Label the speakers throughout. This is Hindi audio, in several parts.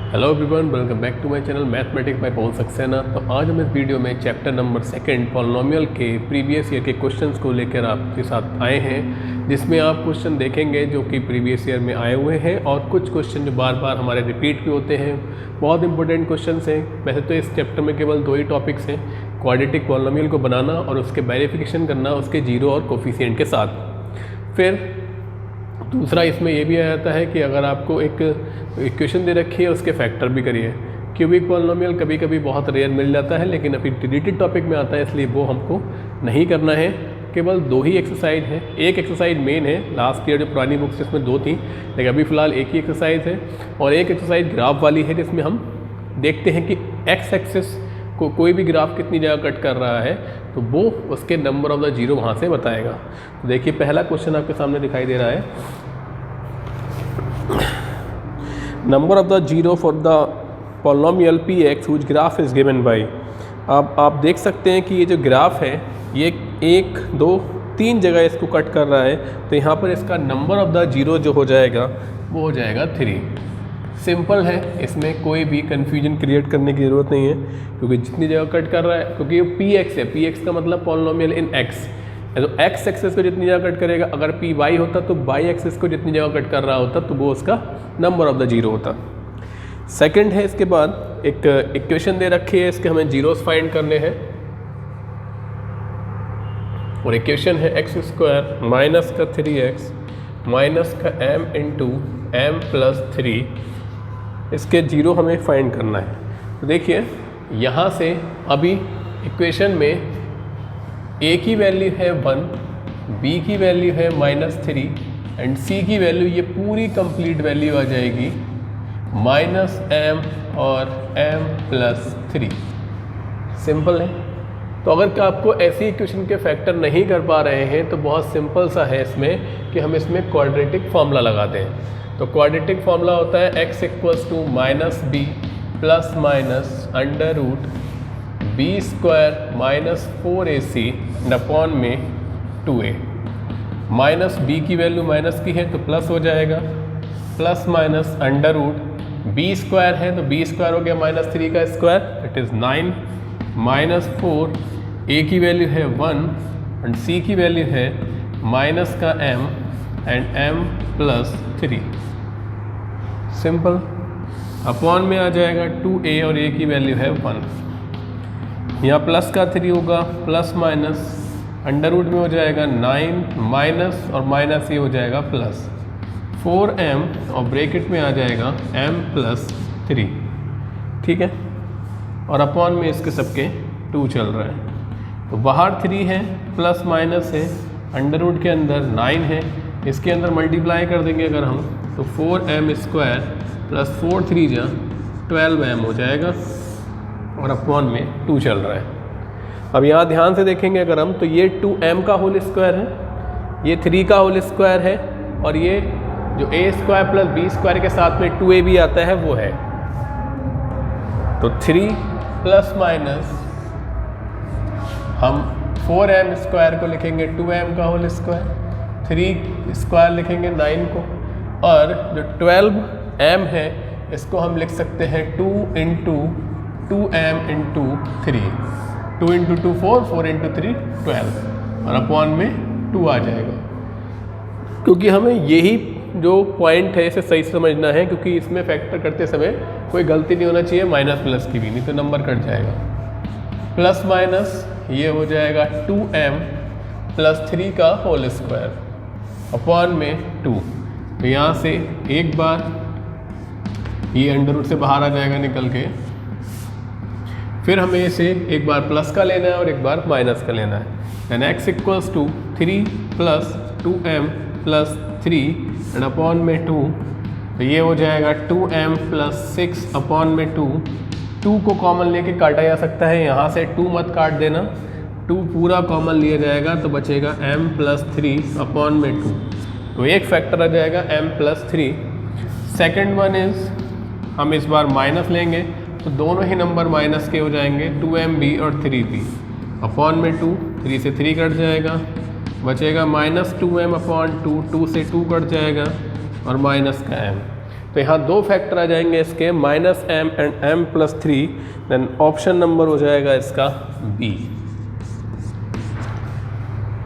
Speaker 1: Hello everyone, welcome back to my channel mathematics by Pawan Saxena. तो आज हम इस वीडियो में चैप्टर नंबर 2 पॉलिनोमियल के प्रीवियस ईयर के क्वेश्चंस को लेकर आपके साथ आए हैं, जिसमें आप क्वेश्चन देखेंगे जो कि प्रीवियस ईयर में आए हुए हैं और कुछ क्वेश्चन जो बार बार हमारे रिपीट भी होते हैं। बहुत इंपॉर्टेंट क्वेश्चन हैं। वैसे तो इस चैप्टर में केवल 2 ही टॉपिक्स हैं, क्वाड्रेटिक पॉलिनोमियल को बनाना और उसके वेरिफिकेशन करना उसके जीरो और कोफिशिएंट के साथ। फिर दूसरा इसमें ये भी आ जाता है कि अगर आपको एक इक्वेशन दे रखी है उसके फैक्टर भी करिए। क्यूबिक पॉलिनोमियल कभी कभी बहुत रेयर मिल जाता है, लेकिन अभी डिलीटेड टॉपिक में आता है, इसलिए वो हमको नहीं करना है। केवल 2 ही एक्सरसाइज है। एक एक्सरसाइज मेन है, लास्ट ईयर जो पुरानी बुक्स इसमें 2 थी, लेकिन अभी फ़िलहाल एक ही एक्सरसाइज है। और एक एक्सरसाइज ग्राफ वाली है, जिसमें हम देखते हैं कि एक्स एक्सिस को कोई भी ग्राफ कितनी जगह कट कर रहा है, तो वो उसके नंबर ऑफ द जीरो वहाँ से बताएगा। तो देखिए पहला क्वेश्चन आपके सामने दिखाई दे रहा है, number of the zero for the polynomial P x which graph is given by. अब आप देख सकते हैं कि ये जो ग्राफ है ये 1 2 3 जगह इसको कट कर रहा है, तो यहाँ पर इसका नंबर ऑफ द जीरो जो हो जाएगा वो हो जाएगा 3। सिंपल है, इसमें कोई भी कन्फ्यूजन क्रिएट करने की ज़रूरत नहीं है, क्योंकि जितनी जगह कट कर रहा है, क्योंकि ये पी एक्स है, पी एक्स का मतलब पॉलिनोमियल इन एक्स, तो एक्स एक्सेस को जितनी जगह कट करेगा, अगर पी वाई होता तो वाई एक्सेस को जितनी जगह कट कर रहा होता तो वो उसका नंबर ऑफ द जीरो होता। सेकंड है, इसके बाद एक इक्वेशन दे रखी है, इसके हमें जीरोस फाइंड करने हैं, और इक्वेशन है एक्स स्क्वायर माइनस का 3x माइनस का m इंटू एम प्लस 3, इसके जीरो हमें फाइंड करना है। तो देखिए यहाँ से अभी इक्वेशन में a की वैल्यू है 1, b की वैल्यू है -3 एंड c की वैल्यू, ये पूरी कंप्लीट वैल्यू आ जाएगी -m और m प्लस 3। सिंपल है। तो अगर आपको ऐसी इक्वेशन के फैक्टर नहीं कर पा रहे हैं तो बहुत सिंपल सा है इसमें कि हम इसमें क्वाड्रेटिक फार्मूला लगाते हैं। तो क्वाड्रेटिक फार्मूला होता है x equals to -b plus minus under root b square minus 4ac upon में 2a। माइनस b की वैल्यू माइनस की है तो प्लस हो जाएगा, plus minus under root b square है तो b स्क्वायर हो गया -3 का square, it is 9 minus 4, a की वैल्यू है 1 एंड c की वैल्यू है माइनस का m and m plus 3। Simple. Upon में आ जाएगा 2a और a की वैल्यू है 1। यहाँ प्लस का 3 होगा, प्लस माइनस अंडर रूट में हो जाएगा 9 माइनस और माइनस ये हो जाएगा प्लस 4m और ब्रैकेट में आ जाएगा m प्लस 3। ठीक है, और अपॉन में इसके सबके 2 चल रहा है। तो बाहर 3 है, प्लस माइनस है, अंडर रूट के अंदर 9 है, इसके अंदर मल्टीप्लाई कर देंगे अगर हम, तो 4m स्क्वायर प्लस 4 3 जा 12m हो जाएगा, और अपॉन में 2 चल रहा है। अब यहाँ ध्यान से देखेंगे अगर हम, तो ये 2m का होल स्क्वायर है, ये 3 का होल स्क्वायर है, और ये जो a square plus b square के साथ में 2a भी आता है वो है। तो 3 प्लस माइनस हम 4m स्क्वायर को लिखेंगे 2m का होल स्क्वायर, 3 स्क्वायर लिखेंगे 9 को, और जो 12m है इसको हम लिख सकते हैं 2 into 2m into 3, 2 into 2 4, 4 into 3 12, और अपॉन में 2 आ जाएगा। क्योंकि हमें यही जो पॉइंट है इसे सही समझना है, क्योंकि इसमें फैक्टर करते समय कोई गलती नहीं होना चाहिए, माइनस प्लस की भी, नहीं तो नंबर कट जाएगा। प्लस माइनस ये हो जाएगा 2m प्लस 3 का होल स्क्वायर अपॉन में 2। तो यहाँ से एक बार ये अंडर रूट से बाहर आ जाएगा निकल के, फिर हमें इसे एक बार प्लस का लेना है और एक बार माइनस का लेना है। And x equals to 3 plus 2m plus 3 and upon में 2, तो ये हो जाएगा 2m प्लस 6 अपॉन में 2। 2 को कॉमन लेके काटा जा सकता है, यहाँ से 2 मत काट देना, 2 पूरा कॉमन लिया जाएगा तो बचेगा m प्लस 3 अपॉन में 2। तो एक फैक्टर आ जाएगा m plus 3। Second one is, हम इस बार माइनस लेंगे तो दोनों ही नंबर माइनस के हो जाएंगे, 2mb और 3b अपॉन में 2, 3 से 3 कट जाएगा, बचेगा -2m अपॉन 2, 2 से 2 कट जाएगा और माइनस का m। तो यहाँ दो फैक्टर आ जाएंगे इसके, minus M and M plus 3, then option number हो जाएगा इसका बी।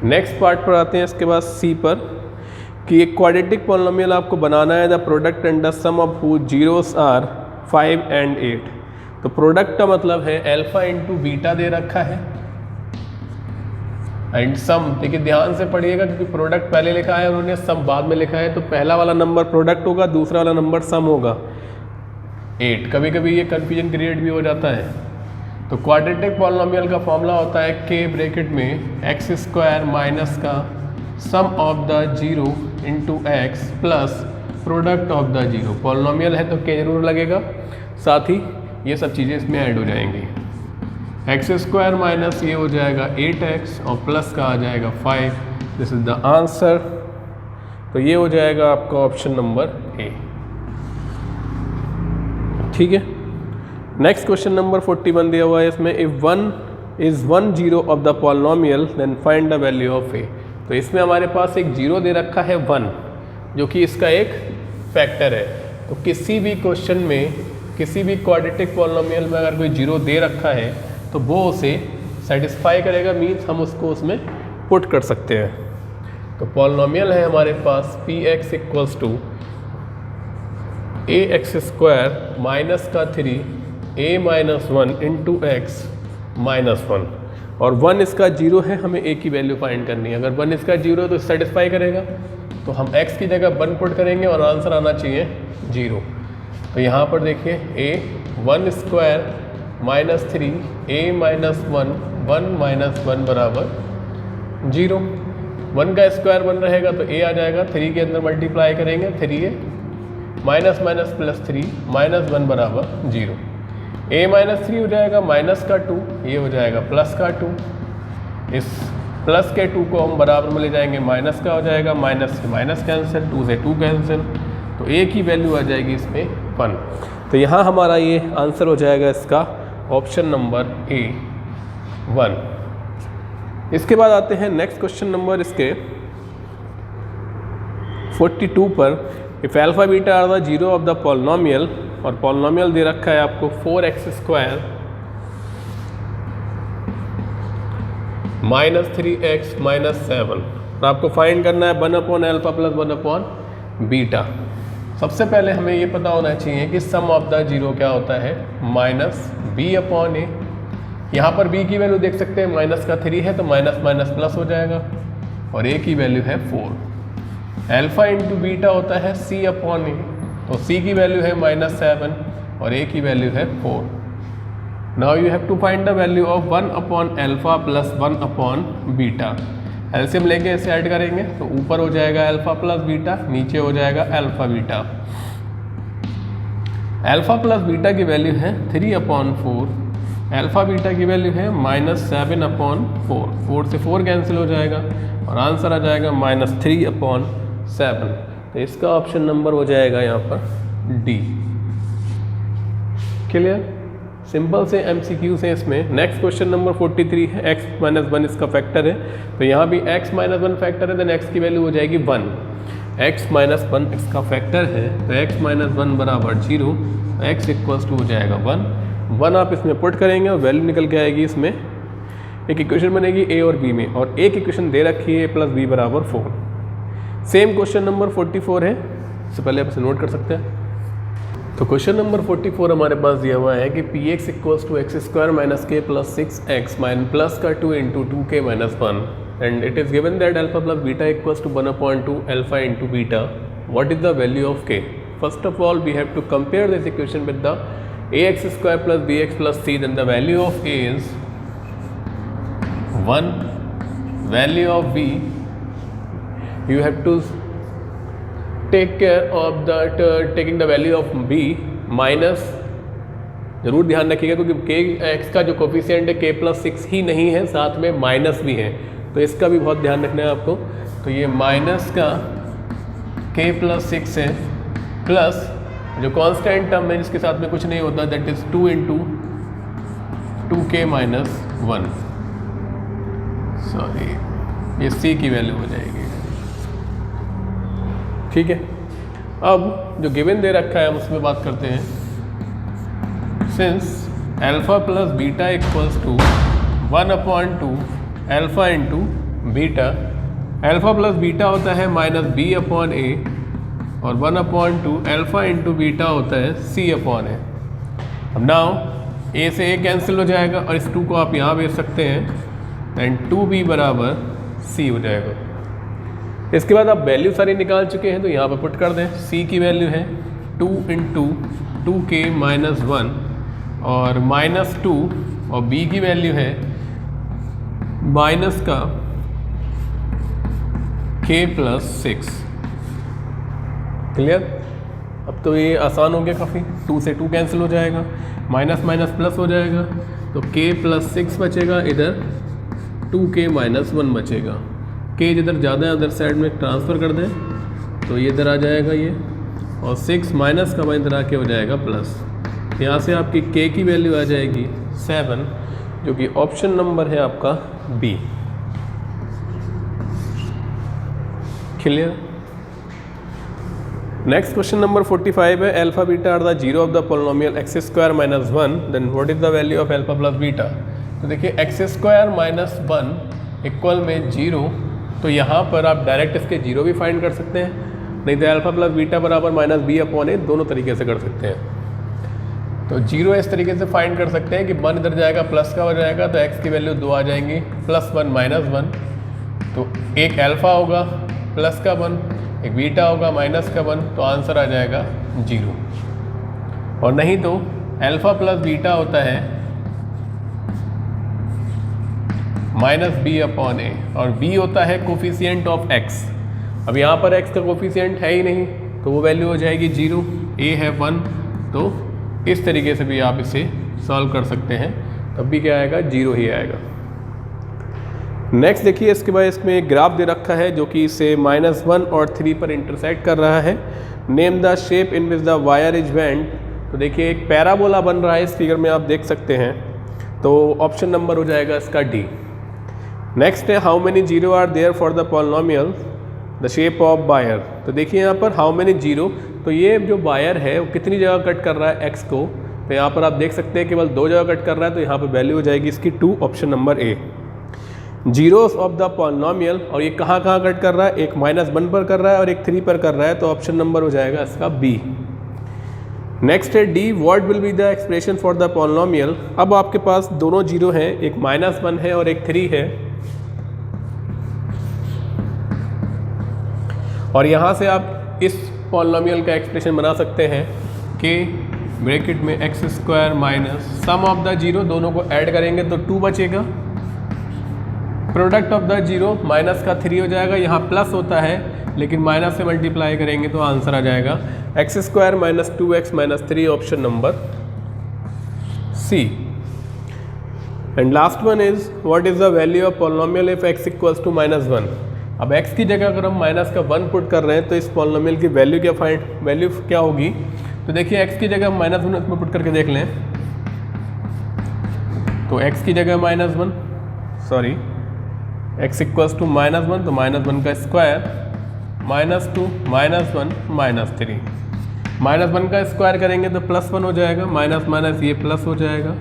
Speaker 1: नेक्स्ट पार्ट पर आते हैं इसके बाद सी पर, कि एक क्वाड्रेटिक पॉलिनोमियल आपको बनाना है, the product and the sum of whose zeros are 5 and 8। तो प्रोडक्ट का मतलब है अल्फा इंटू बीटा दे रखा है, एंड सम, देखिए ध्यान से पढ़िएगा क्योंकि प्रोडक्ट पहले लिखा है उन्होंने, सम बाद में लिखा है, तो पहला वाला नंबर प्रोडक्ट होगा, दूसरा वाला नंबर सम होगा 8। कभी कभी ये कन्फ्यूजन क्रिएट भी हो जाता है। तो क्वाड्रेटिक पॉलिनोमियल का फॉर्मूला होता है के ब्रैकेट में एक्स स्क्वायर माइनस का sum of the zero into x plus product of the zero. Polynomial है तो के जरूर लगेगा, साथ ही ये सब चीज़ें इसमें ऐड हो जाएंगी। एक्स स्क्वायर माइनस ये हो जाएगा 8x और प्लस का आ जाएगा 5। This is the answer. तो ये हो जाएगा आपका ऑप्शन नंबर ए। ठीक है, नेक्स्ट क्वेश्चन नंबर 41 दिया हुआ है इसमें, if 1 is 1 0 of the polynomial then find the value of a. तो इसमें हमारे पास एक जीरो दे रखा है 1, जो कि इसका एक फैक्टर है। तो किसी भी क्वेश्चन में, किसी भी क्वाड्रेटिक पॉलिनोमियल में अगर कोई जीरो दे रखा है तो वो उसे सेटिस्फाई करेगा, मीन्स हम उसको उसमें पुट कर सकते हैं। तो पॉलिनोमियल है हमारे पास p x equals to a x square minus का 3 a minus 1 into x minus 1, और 1 इसका जीरो है, हमें a की वैल्यू फाइंड करनी है। अगर 1 इसका जीरो है तो सेटिस्फाई करेगा, तो हम x की जगह 1 पुट करेंगे और आंसर आना चाहिए 0। तो यहाँ पर देखिए a 1 square minus 3 a minus 1 1 minus 1 बराबर 0। 1 का स्क्वायर 1 रहेगा तो a आ जाएगा, 3 के अंदर मल्टीप्लाई करेंगे 3a minus minus plus 3 minus 1 बराबर 0। a माइनस 3 हो जाएगा माइनस का 2, ये हो जाएगा प्लस का 2। इस प्लस के 2 को हम बराबर में ले जाएंगे, माइनस का हो जाएगा, माइनस से माइनस कैंसिल, 2 से 2 कैंसिल, तो a की वैल्यू आ जाएगी इसमें 1। तो यहाँ हमारा ये आंसर हो जाएगा इसका ऑप्शन नंबर ए 1। इसके बाद आते हैं नेक्स्ट क्वेश्चन नंबर इसके 42 पर, if alpha beta are the zero of the polynomial, और पॉलिनोमियल दे रखा है आपको 4x square minus 3x minus 7, और आपको फाइंड करना है 1 upon alpha plus 1 upon beta. सबसे पहले हमें ये पता होना चाहिए कि सम ऑफ द जीरो क्या होता है, माइनस बी अपॉन ए। यहाँ पर b की वैल्यू देख सकते हैं, माइनस का 3 है तो माइनस माइनस प्लस हो जाएगा, और a की वैल्यू है 4। अल्फा इंटू बीटा होता है c अपॉन ए, तो c की वैल्यू है माइनस 7 और a की वैल्यू है 4। Now you have to find the value of 1 upon alpha plus 1 upon beta. LCM लेके इसे ऐड करेंगे तो ऊपर हो जाएगा अल्फा प्लस बीटा, नीचे हो जाएगा alpha beta. Alpha plus beta की वैल्यू है 3 अपॉन 4, अल्फा बीटा की वैल्यू है माइनस 7 अपॉन 4, 4 से 4 कैंसिल हो जाएगा और आंसर आ जाएगा माइनस 3 अपॉन 7। तो इसका ऑप्शन नंबर हो जाएगा यहाँ पर डी। क्लियर, सिंपल से MCQ से इसमें। नेक्स्ट क्वेश्चन नंबर 43 है, x माइनस 1 इसका फैक्टर है, तो यहाँ भी x माइनस 1 फैक्टर है, देन x की वैल्यू हो जाएगी 1। x माइनस 1 इसका फैक्टर है तो x माइनस 1 बराबर 0, x इक्वल्स टू हो जाएगा 1 आप इसमें पुट करेंगे और वैल्यू निकल के आएगी। इसमें एक इक्वेशन बनेगी a और b में, और एक इक्वेशन दे रखी है a प्लस बी बराबर 4। सेम क्वेश्चन नंबर 44 है, इससे पहले आप इसे नोट कर सकते हैं। तो क्वेश्चन नंबर 44 हमारे पास दिया हुआ है कि P x equals to x square minus k plus 6x माइन प्लस का 2 into 2k minus 1, and it is given that alpha plus beta equals to 1/2 alpha into beta. What is the value of k? First of all we have to compare this equation with the ax square plus bx plus c, then the value of a is 1, value of b you have to take care of that taking the value of b minus, जरूर ध्यान रखिएगा क्योंकि k x का जो कोफिशिएंट है k प्लस 6 ही नहीं है, साथ में माइनस भी है, तो इसका भी बहुत ध्यान रखना है आपको। तो ये माइनस का k प्लस 6 है, प्लस जो कांस्टेंट टर्म है जिसके साथ में कुछ नहीं होता, that is 2 into 2k minus 1, sorry ये c की वैल्यू हो जाएगी। ठीक है, अब जो गिवन दे रखा है हम उसमें बात करते हैं। Since alpha plus beta equals to 1/2 alpha into beta, alpha plus beta होता है -b/a और 1/2 अल्फ़ा इंटू बीटा होता है c/a। अब नाउ a से a कैंसिल हो जाएगा और इस 2 को आप यहाँ भेज सकते हैं एंड 2b बराबर c हो जाएगा। इसके बाद आप वैल्यू सारी निकाल चुके हैं तो यहाँ पर पुट कर दें। c की वैल्यू है 2 इंटू 2k माइनस 1 और -2 और b की वैल्यू है माइनस का k प्लस 6। क्लियर? अब तो ये आसान हो गया काफ़ी। 2 से 2 कैंसिल हो जाएगा, माइनस माइनस प्लस हो जाएगा तो k प्लस 6 बचेगा, इधर 2k माइनस 1 बचेगा। k जिधर ज़्यादा है उधर साइड में ट्रांसफ़र कर दें तो ये इधर आ जाएगा ये, और 6 माइनस का इधर आके हो जाएगा प्लस। यहाँ से आपकी k की वैल्यू आ जाएगी 7, जो कि ऑप्शन नंबर है आपका B. Clear? Next question number 45 है, alpha beta are the zero of the polynomial x square minus 1, then what is the value of alpha plus beta. तो देखिए एक्स स्क्वायर माइनस 1 इक्वल में 0, तो यहाँ पर आप डायरेक्ट इसके जीरो भी फाइंड कर सकते हैं, नहीं तो अल्फा प्लस बीटा बराबर -b/a दोनों तरीके से कर सकते हैं। तो जीरो इस तरीके से फाइंड कर सकते हैं कि 1 इधर जाएगा प्लस का हो जाएगा तो x की वैल्यू 2 आ जाएंगी, +1 -1, तो एक अल्फ़ा होगा प्लस का 1, एक बीटा होगा माइनस का 1, तो आंसर आ जाएगा 0। और नहीं तो अल्फ़ा प्लस बीटा होता है -b/a और b होता है कोफिशिएंट ऑफ x। अब यहाँ पर x का कोफिशिएंट है ही नहीं तो वो वैल्यू हो जाएगी 0, a है 1, तो इस तरीके से भी आप इसे सॉल्व कर सकते हैं, तब भी क्या आएगा, 0 ही आएगा। नेक्स्ट देखिए, इसके बाद इसमें एक ग्राफ दे रखा है जो कि इसे -1 और 3 पर इंटरसेक्ट कर रहा है। Name the shape in which the wire is bent. तो देखिए एक पैराबोला बन रहा है इस फिगर में, आप देख सकते हैं, तो ऑप्शन नंबर हो जाएगा इसका डी। नेक्स्ट है how many zero are there for the polynomial the shape of wire. तो देखिए यहाँ पर हाउ मेनी जीरो, तो ये जो वायर है वो कितनी जगह कट कर रहा है एक्स को, तो यहाँ पर आप देख सकते हैं केवल 2 जगह कट कर रहा है, तो यहाँ पर वैल्यू हो जाएगी इसकी 2, option number A. Zeros of the polynomial, और ये कहाँ कहाँ कट कर रहा है, एक -1 पर कर रहा है और एक 3 पर कर रहा है, तो ऑप्शन नंबर हो जाएगा इसका बी। नेक्स्ट है D, what will be the expression for the polynomial. अब आपके पास दोनों जीरो हैं, एक -1 है और एक 3 है, और यहाँ से आप इस पॉलिनोमियल का एक्सप्रेशन बना सकते हैं कि ब्रैकेट में x square minus sum of the zero, दोनों को ऐड करेंगे तो 2 बचेगा, product of the zero minus का 3 हो जाएगा, यहाँ प्लस होता है लेकिन माइनस से मल्टीप्लाई करेंगे तो आंसर आ जाएगा x square minus 2x minus 3, option number C. And last one is what is the value of polynomial if x equals to -1। अब x की जगह अगर हम माइनस का 1 पुट कर रहे हैं तो इस पॉलिनोमियल की वैल्यू क्या होगी। तो देखिए x की जगह हम -1 इसमें पुट करके देख लें, तो x की जगह -1, सॉरी x इक्वल्स टू -1, तो -1 का स्क्वायर -2 -1 -3, -1 का स्क्वायर करेंगे तो +1 हो जाएगा, माइनस माइनस ये प्लस हो जाएगा,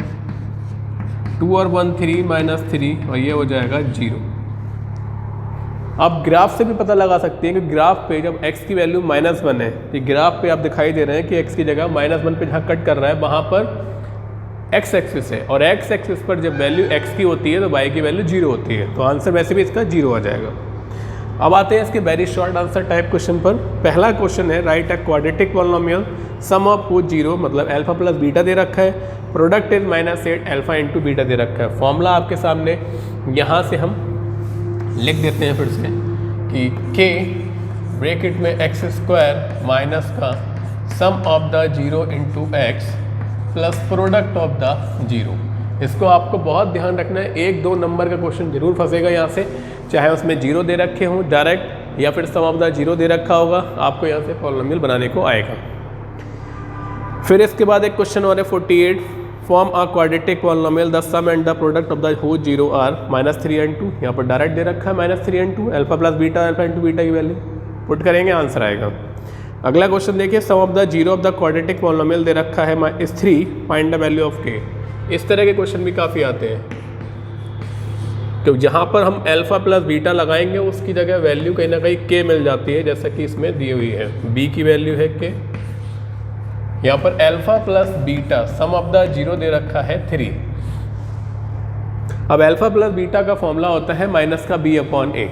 Speaker 1: 2 और 1 3 -3 और ये हो जाएगा 0। आप ग्राफ से भी पता लगा सकते हैं कि ग्राफ पे जब x की वैल्यू -1 है, तो ग्राफ पे आप दिखाई दे रहे हैं कि x की जगह -1 पे जहाँ कट कर रहा है वहाँ पर x एक्सिस है, और x एक्सिस पर जब वैल्यू x की होती है तो y की वैल्यू 0 होती है, तो आंसर वैसे भी इसका 0 आ जाएगा। अब आते हैं इसके very short answer type question पर। पहला क्वेश्चन है write a quadratic polynomial sum of which 0, मतलब अल्फा प्लस बीटा दे रखा है, product is -8 alpha into beta दे रखा है। फॉर्मूला आपके सामने, यहाँ से हम लिख देते हैं फिर से कि k ब्रैकेट में एक्स स्क्वायर माइनस का sum of the zero into x plus product of the zero. इसको आपको बहुत ध्यान रखना है, 1-2 नंबर का क्वेश्चन जरूर फंसेगा यहाँ से, चाहे उसमें जीरो दे रखे हों डायरेक्ट या फिर सम ऑफ द जीरो दे रखा होगा, आपको यहाँ से पॉलिनोमियल बनाने को आएगा। फिर इसके बाद एक क्वेश्चन और है 48, form a quadratic polynomial the sum and the product of the whole zero are -3 and 2। यहाँ पर डायरेक्ट दे रखा है -3 and 2, alpha plus beta alpha into beta की वैल्यू पुट करेंगे, आंसर आएगा। अगला क्वेश्चन देखिए, sum of the zero of the quadratic polynomial दे रखा है इस 3, फाइंड द वैल्यू ऑफ के। इस तरह के क्वेश्चन भी काफ़ी आते हैं तो जहाँ पर हम अल्फा प्लस बीटा लगाएंगे उसकी जगह वैल्यू कहीं ना कहीं के मिल जाती है, जैसा कि इसमें दी हुई है, बी की वैल्यू है के। यहाँ पर alpha plus beta sum of the zero दे रखा है 3। अब अल्फा प्लस बीटा का फॉर्मूला होता है माइनस का b upon a,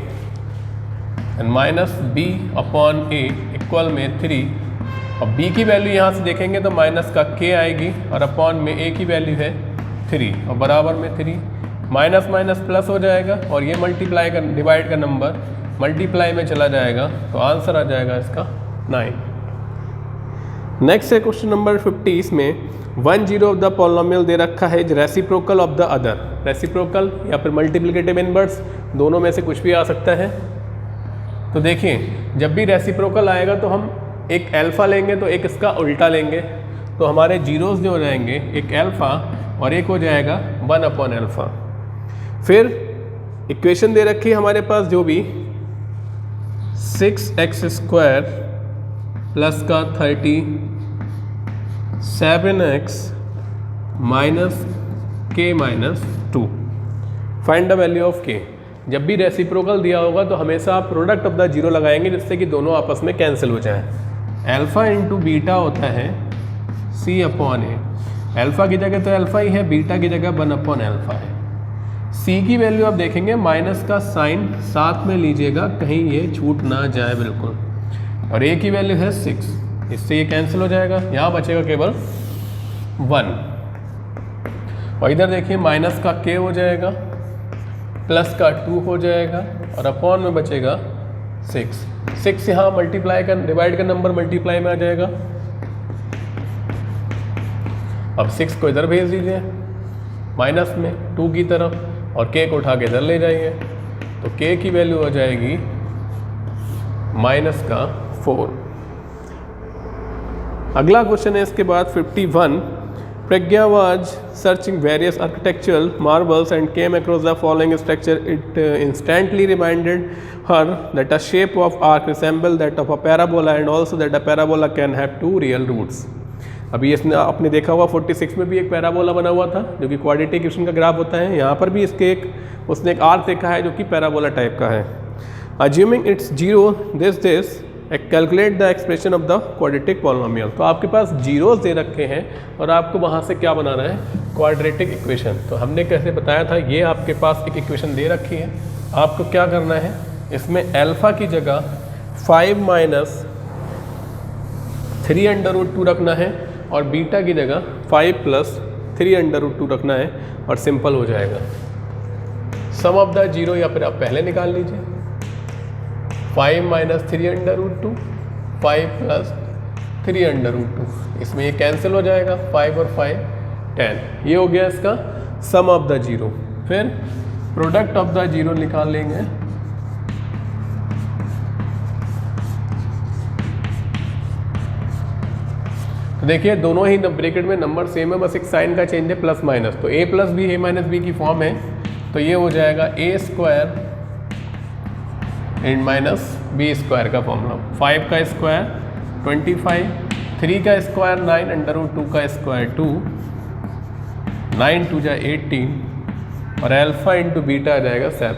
Speaker 1: and minus b upon a equal में 3। और b की वैल्यू यहाँ से देखेंगे तो माइनस का k आएगी और अपॉन में a की वैल्यू है 3 और बराबर में 3। माइनस माइनस प्लस हो जाएगा और ये मल्टीप्लाई का डिवाइड का नंबर मल्टीप्लाई में चला जाएगा तो आंसर आ जाएगा इसका 9। नेक्स्ट है क्वेश्चन नंबर 50। इसमें 1 जीरो ऑफ द पॉलिनोमियल दे रखा है reciprocal of the other. Reciprocal या फिर मल्टीप्लिकेटिव इनवर्स, दोनों में से कुछ भी आ सकता है। तो देखिए, जब भी रेसिप्रोकल आएगा तो हम एक अल्फ़ा लेंगे तो एक इसका उल्टा लेंगे, तो हमारे जीरोस जो हो जाएंगे, एक अल्फ़ा और एक हो जाएगा 1 अपॉन अल्फ़ा। फिर इक्वेशन दे रखी है हमारे पास जो भी 6x² प्लस का 37x minus k minus 2। Find the value of k। जब भी रेसिप्रोकल दिया होगा तो हमेशा आप प्रोडक्ट ऑफ द जीरो लगाएंगे जिससे कि दोनों आपस में कैंसिल हो जाएं। अल्फ़ा इंटू बीटा होता है c अपॉन ए। अल्फ़ा की जगह तो अल्फ़ा ही है, बीटा की जगह 1 अपॉन अल्फ़ा है। c की वैल्यू आप देखेंगे माइनस का साइन साथ में लीजिएगा, कहीं ये छूट ना जाए बिल्कुल। और a की वैल्यू है 6, इससे ये कैंसिल हो जाएगा, यहाँ बचेगा केवल 1। और इधर देखिए माइनस का k हो जाएगा, प्लस का 2 हो जाएगा और अपॉन में बचेगा 6 यहाँ मल्टीप्लाई का डिवाइड का नंबर मल्टीप्लाई में आ जाएगा। अब 6 को इधर भेज दीजिए माइनस में 2 की तरफ और k को उठा के इधर ले जाइए, तो k की वैल्यू हो जाएगी माइनस का 4। अगला क्वेश्चन है इसके बाद 51। Pragya was searching various architectural marvels and came across the following structure. It instantly reminded her that a shape of arc resembles that of a parabola and also that a parabola can have 2 real roots. अभी इसने आपने देखा होगा 46 में भी एक पैराबोला बना हुआ था जो कि क्वाड्रेटिक इक्वेशन का ग्राफ होता है। यहाँ पर भी इसके उसने एक आर्क देखा है जो कि पैराबोला टाइप का है। Assuming it's zero, this calculate the expression of the quadratic polynomial. तो आपके पास जीरोस दे रखे हैं और आपको वहाँ से क्या बनाना है, क्वाड्रेटिक इक्वेशन। तो हमने कैसे बताया था, ये आपके पास एक इक्वेशन दे रखी है, आपको क्या करना है, इसमें अल्फ़ा की जगह 5 माइनस 3√2 रखना है और बीटा की जगह 5 प्लस 3√2 रखना है और सिंपल हो जाएगा। सम ऑफ द जीरो या फिर आप पहले निकाल लीजिए, 5 माइनस 3√2, 5 प्लस 3√2, इसमें ये कैंसिल हो जाएगा, 5 और 5 10। ये हो गया इसका सम ऑफ द जीरो। फिर प्रोडक्ट ऑफ द जीरो निकाल लेंगे, तो देखिए दोनों ही ब्रैकेट में नंबर सेम है, बस एक साइन का चेंज है, प्लस माइनस। तो a plus B a minus B की फॉर्म है, तो ये हो जाएगा a² एंड माइनस b² का फॉर्मूला। 5 का स्क्वायर 25, 3 का स्क्वायर 9, √2 का स्क्वायर 2, 9 2 जा 18 और अल्फ़ा इंटू बीटा आ जाएगा 7।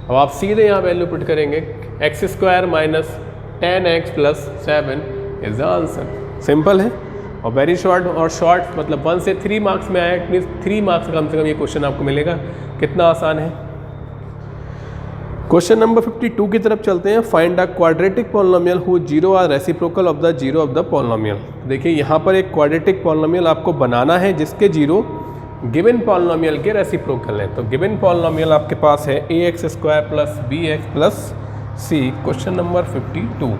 Speaker 1: अब आप सीधे यहाँ वैल्यू पुट करेंगे, x² minus 10x plus 7 is the answer. Simple है और वेरी शॉर्ट, और शॉर्ट मतलब 1 से 3 मार्क्स में आया, इट मीन्स 3 मार्क्स कम से कम ये क्वेश्चन आपको मिलेगा। कितना आसान है। क्वेश्चन नंबर 52 की तरफ चलते हैं। Find a quadratic polynomial who zero are reciprocal of the zero of the polynomial. देखिए यहाँ पर एक क्वाड्रेटिक पॉलिनोमियल आपको बनाना है जिसके जीरो गिवन पॉलिनोमियल के रेसिप्रोकल है। तो गिवन पॉलिनोमियल आपके पास है ax² plus bx plus c। Question number 52।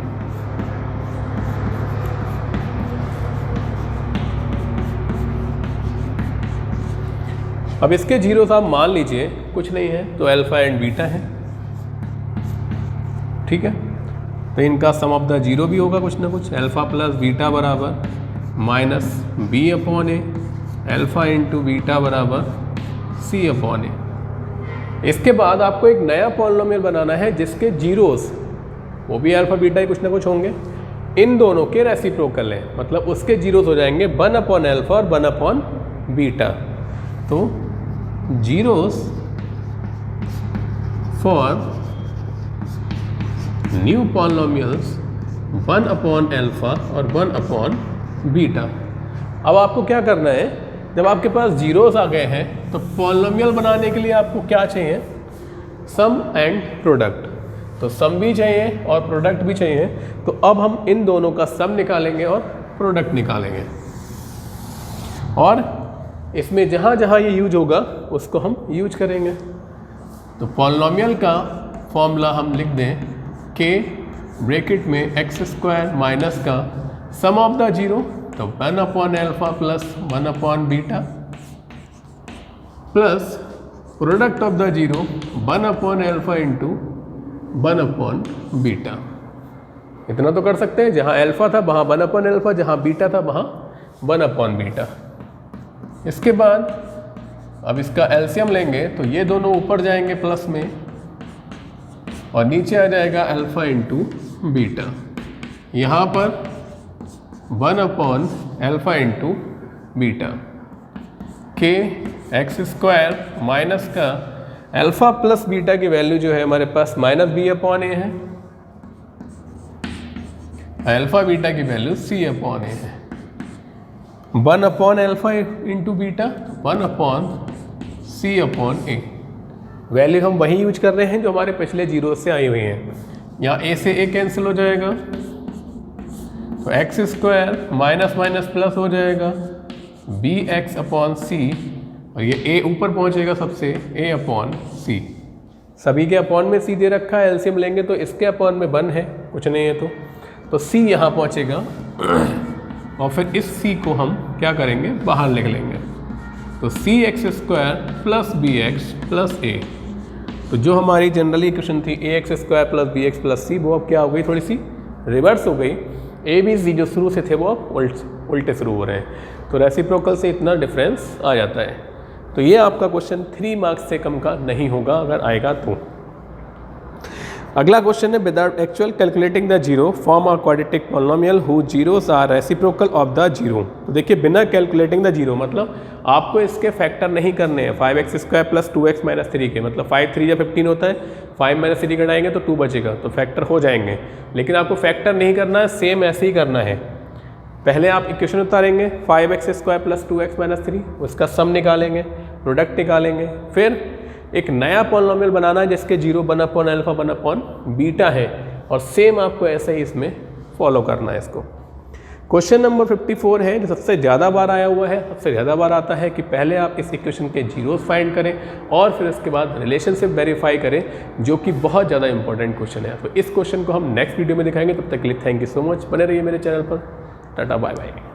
Speaker 1: अब इसके जीरो आप मान लीजिए कुछ नहीं है तो अल्फ़ा एंड बीटा है, ठीक है। तो इनका सम ऑफ द जीरो भी होगा कुछ ना कुछ, अल्फ़ा प्लस बीटा बराबर माइनस बी अपॉन ए, अल्फ़ा इंटू बीटा बराबर सी अपॉन ए। इसके बाद आपको एक नया पॉलिनोमियल बनाना है जिसके जीरोस वो भी अल्फ़ा बीटा ही कुछ ना कुछ होंगे। इन दोनों के रेसिप्रोकल हैं, मतलब उसके जीरोस हो जाएंगे 1 अपॉन अल्फा और 1 अपॉन बीटा। तो zeros for new polynomials 1 upon alpha और 1 अपॉन बीटा। अब आपको क्या करना है, जब आपके पास जीरोस आ गए हैं तो पॉलिनोमियल बनाने के लिए आपको क्या चाहिए, सम एंड प्रोडक्ट। तो सम भी चाहिए और प्रोडक्ट भी चाहिए। तो अब हम इन दोनों का सम निकालेंगे और प्रोडक्ट निकालेंगे, और इसमें जहाँ जहाँ ये यूज होगा उसको हम यूज करेंगे। तो पॉलिनोमियल का फॉर्मूला हम लिख दें के ब्रैकेट में एक्स स्क्वायर माइनस का सम ऑफ द जीरो, तो 1 upon alpha plus 1 upon beta, plus product of the zero 1 upon alpha into 1 upon beta. इतना तो कर सकते हैं, जहाँ अल्फा था वहाँ 1 अपॉन अल्फा, जहाँ बीटा था वहाँ 1 अपॉन बीटा। इसके बाद अब इसका एलसीएम लेंगे तो ये दोनों ऊपर जाएंगे प्लस में, और नीचे आ जाएगा अल्फा इंटू बीटा। यहाँ पर 1 अपॉन अल्फा इंटू बीटा के एक्स स्क्वायर माइनस का अल्फा प्लस बीटा की वैल्यू जो है हमारे पास माइनस बी अपॉन ए है, अल्फा बीटा की वैल्यू सी अपॉन ए है। 1 upon alpha into beta 1 upon c upon a. Value हम वही यूज कर रहे हैं जो हमारे पिछले जीरो से आई हुई हैं। यहाँ ए से ए कैंसिल हो जाएगा, तो x square minus minus plus हो जाएगा बी एक्स अपॉन सी, और ये ए ऊपर पहुँचेगा सबसे, ए अपॉन सी। सभी के अपॉन में सी दे रखा है, एलसीएम लेंगे तो इसके अपॉन में 1 है, कुछ नहीं है तो सी यहाँ पहुँचेगा, और फिर इस सी को हम क्या करेंगे, बाहर लिख लेंगे। तो c x square plus b x plus a. तो जो हमारी जनरली इक्वेशन थी a x square plus b x plus c, वो अब क्या हो गई, थोड़ी सी रिवर्स हो गई। ए बी सी जो शुरू से थे वो अब उल्टे शुरू हो रहे हैं। तो रेसिप्रोकल से इतना डिफरेंस आ जाता है। तो ये आपका क्वेश्चन 3 मार्क्स से कम का नहीं होगा, अगर आएगा तो। अगला क्वेश्चन है, without actual calculating the zero form a quadratic polynomial who zeros are reciprocal of the zero. तो देखिए, बिना कैलकुलेटिंग द जीरो मतलब आपको इसके फैक्टर नहीं करने हैं। 5x square plus 2x minus 3 के, मतलब 5 3 या 15 होता है, 5 माइनस 3 घटाएंगे तो 2 बचेगा, तो फैक्टर हो जाएंगे। लेकिन आपको फैक्टर नहीं करना है, सेम ऐसे ही करना है। पहले आप इक्वेशन उतारेंगे 5x square plus 2x minus 3, उसका सम निकालेंगे, प्रोडक्ट निकालेंगे, फिर एक नया पॉलिनोमियल बनाना है जिसके zero 1 upon alpha 1 upon beta है, और सेम आपको ऐसे ही इसमें फॉलो करना है इसको। क्वेश्चन नंबर 54 है, जो सबसे ज़्यादा बार आया हुआ है, सबसे ज़्यादा बार आता है कि पहले आप इस इक्वेशन के जीरोस फाइंड करें और फिर उसके बाद रिलेशनशिप वेरीफाई करें, जो कि बहुत ज़्यादा इंपॉर्टेंट क्वेश्चन है। तो इस क्वेश्चन को हम नेक्स्ट वीडियो में दिखाएंगे। तब तक के लिए थैंक यू सो मच, बने रहिए मेरे चैनल पर। Tata bye bye.